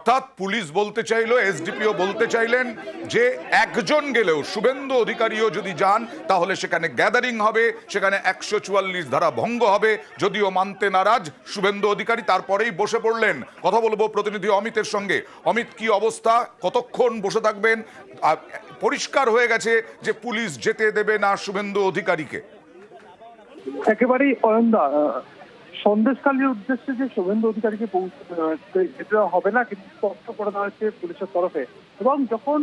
অর্থাৎ পুলিশ বলতে চাইলো, এসডিপিও বলতে চাইলেন যে একজন গেলেও শুভেন্দু অধিকারীও যদি যান তাহলে সেখানে গ্যাদারিং হবে, সেখানে 144 ধারা ভঙ্গ হবে। যদিও মানতে নারাজ শুভেন্দু অধিকারী, তারপরেই বসে পড়লেন। কথা বলবো প্রতিনিধি অমিতের সঙ্গে। অমিত, কি অবস্থা, কতক্ষণ বসে থাকবেন? পরিষ্কার হয়ে গেছে যে পুলিশ যেতে দেবে না শুভেন্দু অধিকারীকে। একেবারেই অয়নদা, সন্দেশখালীর উদ্দেশ্যে যে শুভেন্দু অধিকারীকে যেতে হবে না কিন্তু স্পষ্ট করে দেওয়া হয়েছে পুলিশের তরফে। এবং যখন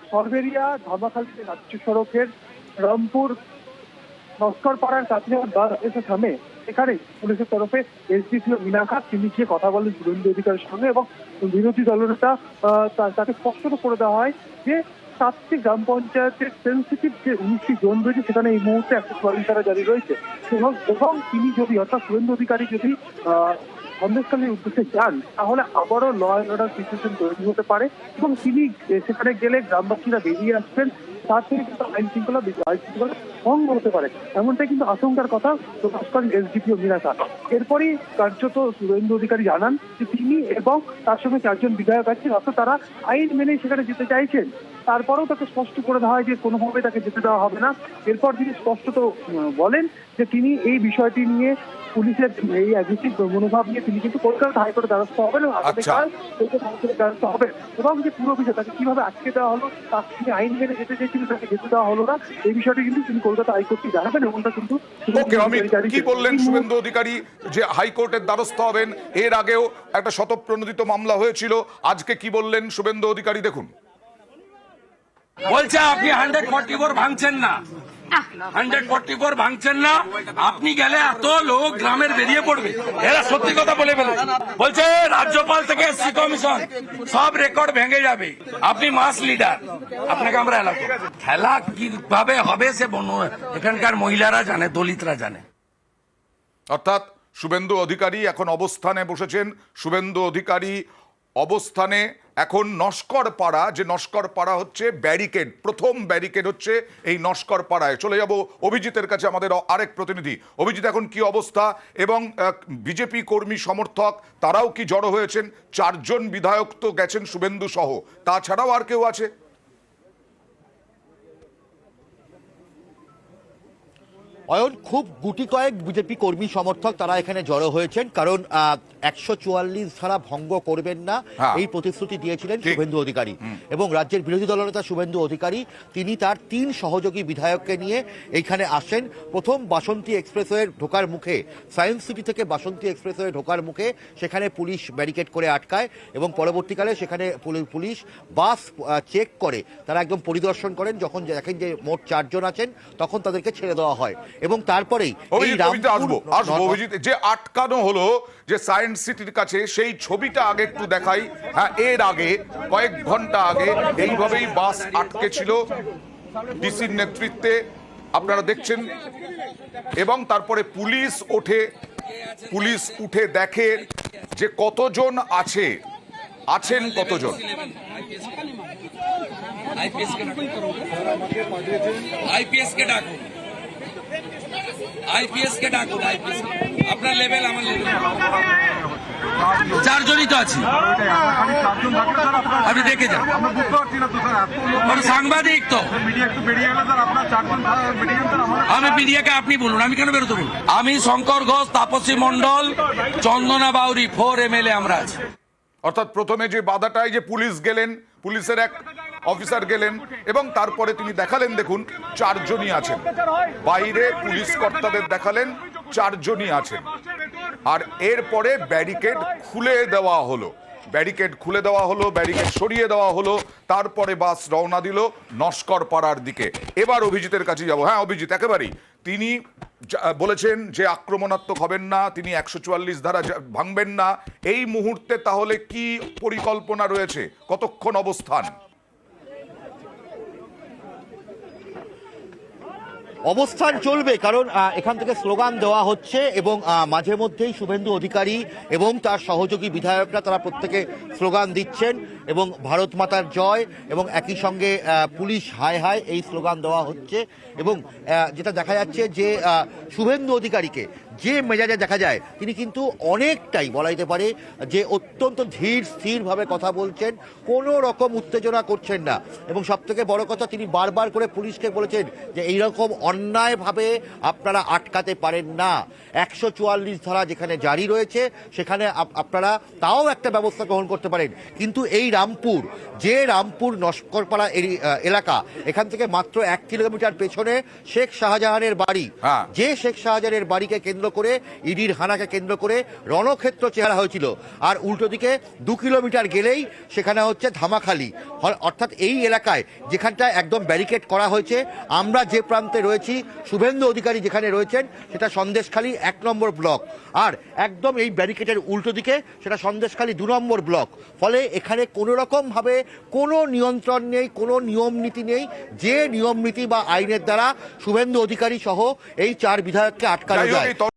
সরবেরিয়া ধামাখালী রাজ্য সড়কের রামপুর নস্কর পাড়ার কাছে এসে থামে, এখানে পুলিশের তরফে এসডিপিও মিনাখা তিনি গিয়ে কথা বলেন শুভেন্দু অধিকারীর সঙ্গে এবং বিরোধী দলনেতা তাকে স্পষ্ট করে দেওয়া হয় যে 7টি গ্রাম পঞ্চায়েতের সেন্সিটিভ যে 19টি জোন রয়েছে সেখানে এই মুহূর্তে 144 ধারা জারি রয়েছে এবং তিনি যদি অর্থাৎ শুভেন্দু অধিকারী যদি সন্দেশখালীর উদ্দেশ্যে যান তাহলে আবারও ল অ্যান্ড অর্ডার সিচুয়েশন তৈরি হতে পারে এবং তিনি সেখানে গেলে গ্রামবাসীরা বেরিয়ে আসবেন, তার থেকে কিন্তু আইন শৃঙ্খলা ভঙ্গ হতে পারে, এমনটাই কিন্তু আশঙ্কার কথা প্রকাশ করেন এসডিপিও মিনাখা। এরপরই কার্যত শুভেন্দু অধিকারী জানান যে তিনি এবং তার সঙ্গে 4 জন বিধায়ক আছেন, অর্থাৎ তারা আইন মেনে সেখানে যেতে চাইছেন। তারপরেও তাকে স্পষ্ট করে দেওয়া হয় যে কোনোভাবে তাকে যেতে দেওয়া হবে না। এরপর তিনি স্পষ্টত বলেন যে তিনি এই বিষয়টি নিয়ে পুলিশের এই অ্যাগ্রেসিভ মনোভাব নিয়ে তিনি কিন্তু কলকাতা হাইকোর্টে দ্বারস্থ হবেন দ্বারস্থ হবেন এবং যে পুরো বিষয় তাকে কিভাবে আটকে দেওয়া হলো, তাকে তিনি আইন মেনে যেতে চেয়েছিলেন তাকে যেতে দেওয়া হলো না, এই বিষয়টি কিন্তু তিনি কলকাতা হাইকোর্টকে জানাবেন। এমনটা কিন্তু কি বললেন শুভেন্দু অধিকারী যে হাইকোর্টের দ্বারস্থ হবেন? এর আগেও একটা শতপ্রণোদিত মামলা হয়েছিল, আজকে কি বললেন শুভেন্দু অধিকারী দেখুন। বলছে আপনি 144 ভাঙছেন না, 144 ভাঙছেন না, আপনি গেলে এত লোক গ্রামের বেরিয়ে পড়বে। এরা সত্যি কথা বলে ফেলেছে। বলছে রাজ্যপাল থেকে এসসি কমিশন সব রেকর্ড ভেঙে যাবে, আপনি মাস লিডার, আপনাকে আমরা এলাকা খেলা কিভাবে হবে সে এখানকার মহিলারা জানে, দলিতরা জানে। অর্থাৎ শুভেন্দু অধিকারী এখন অবস্থানে বসেছেন। শুভেন্দু অধিকারী অবস্থানে এখন নস্কর পাড়া, যে নস্কর পাড়া হচ্ছে ব্যারিকেড, প্রথম ব্যারিকেড হচ্ছে এই নস্কর পাড়ায়। চলে যাব অভিজিতের কাছে, আমাদের আরেক প্রতিনিধি। অভিজিৎ, এখন কি অবস্থা এবং বিজেপি কর্মী সমর্থক তারাও কি জড়ো হয়েছেন? 4 জন বিধায়ক তো গেছেন শুভেন্দু সহ, তাছাড়াও আর কেউ আছে? অয়ন, খুব গুটি কয়েক বিজেপি কর্মী সমর্থক তারা এখানে জড়ো হয়েছেন, কারণ 144 ধারা ভঙ্গ করবেন না এই প্রতিশ্রুতি দিয়েছিলেন শুভেন্দু অধিকারী। এবং রাজ্যের বিরোধী দলনেতা শুভেন্দু অধিকারী তিনি তার 3 সহযোগী বিধায়ককে নিয়ে এইখানে আসেন। প্রথম বাসন্তী এক্সপ্রেসওয়ে ঢোকার মুখে, সায়েন্স সিটি থেকে বাসন্তী এক্সপ্রেসওয়ে ঢোকার মুখে সেখানে পুলিশ ব্যারিকেড করে আটকায় এবং পরবর্তীকালে সেখানে পুলিশ বাস চেক করে, তারা একদম পরিদর্শন করেন। যখন দেখেন যে মোট 4 জন আছেন তখন তাদেরকে ছেড়ে দেওয়া হয় এবং তারপরেই যে আটকানো হলো যে সায়েন্স সিটির কাছে, সেই ছবিটা আগে একটু দেখাই। হ্যাঁ, এর আগে কয়েক ঘন্টা আগে এইভাবেই বাস আটকে ছিল ডিসির নেতৃত্বে, আপনারা দেখছেন। এবং তারপরে পুলিশ উঠে দেখে যে কতজন আছেন কতজন। আইপিএস কে ডাকুন, আইপিএস কে ডাকুন, আইপিএস আপনার লেভেল আমার লেভেল 4 জনই তো আছি, আপনি দেখে যান। সাংবাদিক তো আমি মিডিয়াকে আপনি বলুন, আমি কেন বেরোতে বলুন? আমি শঙ্কর ঘোষ, তাপসী মন্ডল, চন্দনা বাউরি, 4 MLA আমরা আছি। অর্থাৎ প্রথমে যে বাধাটায় যে পুলিশ গেলেন, পুলিশের এক অফিসার গেলেন এবং তারপরে তিনি দেখালেন, দেখুন 4 জনই আছেন। বাইরে পুলিশ কর্তাদের দেখালেন 4 জনই আছেন। আর এরপরে ব্যারিকেড খুলে দেওয়া হলো, ব্যারিকেড সরিয়ে দেওয়া হলো। তারপরে বাস রওনা দিল নস্কর পাড়ার দিকে। এবার অভিজিতের কাছে যাব। হ্যাঁ অভিজিৎ, একেবারেই তিনি বলেছেন যে আক্রমণাত্মক হবেন না, তিনি 144 ধারা ভাঙবেন না। এই মুহূর্তে তাহলে কি পরিকল্পনা রয়েছে, কতক্ষণ অবস্থান? অবস্থান চলবে, কারণ এখান থেকে স্লোগান দেওয়া হচ্ছে এবং মাঝে মধ্যেই শুভেন্দু অধিকারী এবং তার সহযোগী বিধায়করা তারা প্রত্যেকে স্লোগান দিচ্ছেন এবং ভারত মাতার জয় এবং একই সঙ্গে পুলিশ হায় হায় এই স্লোগান দেওয়া হচ্ছে। এবং যেটা দেখা যাচ্ছে যে শুভেন্দু অধিকারীকে যে মেজাজে দেখা যায় তিনি কিন্তু অনেকটাই বলা যেতে পারে যে অত্যন্ত ধীর স্থিরভাবে কথা বলছেন, কোনো রকম উত্তেজনা করছেন না। এবং সব থেকে বড় কথা, তিনি বারবার করে পুলিশকে বলেছেন যে এইরকম অন্যায়ভাবে আপনারা আটকাতে পারেন না। 144 ধারা যেখানে জারি রয়েছে সেখানে আপনারা তাও একটা ব্যবস্থা গ্রহণ করতে পারেন, কিন্তু এই রামপুর, যে রামপুর নস্করপাড়া এলাকা, এখান থেকে মাত্র 1 কিলোমিটার পেছনে শেখ শাহজাহানের বাড়ি, যে শেখ শাহজাহানের বাড়িকে কেন্দ্র করে ইডির হানাকে কেন্দ্র করে রণক্ষেত্র চেহারা হয়েছিল, আর উল্টো দিকে 2 কিলোমিটার গেলেই সেখানে হচ্ছে ধামাখালি। অর্থাৎ এই এলাকায় যেখানটা একদম ব্যারিকেড করা হয়েছে, আমরা যে প্রান্তে রয়েছি, শুভেন্দু অধিকারী যেখানে রয়েছেন সেটা সন্দেশখালী 1 নম্বর ব্লক, আর একদম এই ব্যারিকেডের উল্টো দিকে সেটা সন্দেশখালী 2 নম্বর ব্লক। ফলে এখানে কোনো রকমভাবে কোনো নিয়ন্ত্রণ নেই, কোনো নিয়ম নীতি নেই, যে নিয়ম নীতি বা আইনের দ্বারা শুভেন্দু অধিকারী সহ এই 4 বিধায়ককে আটকানো যায়।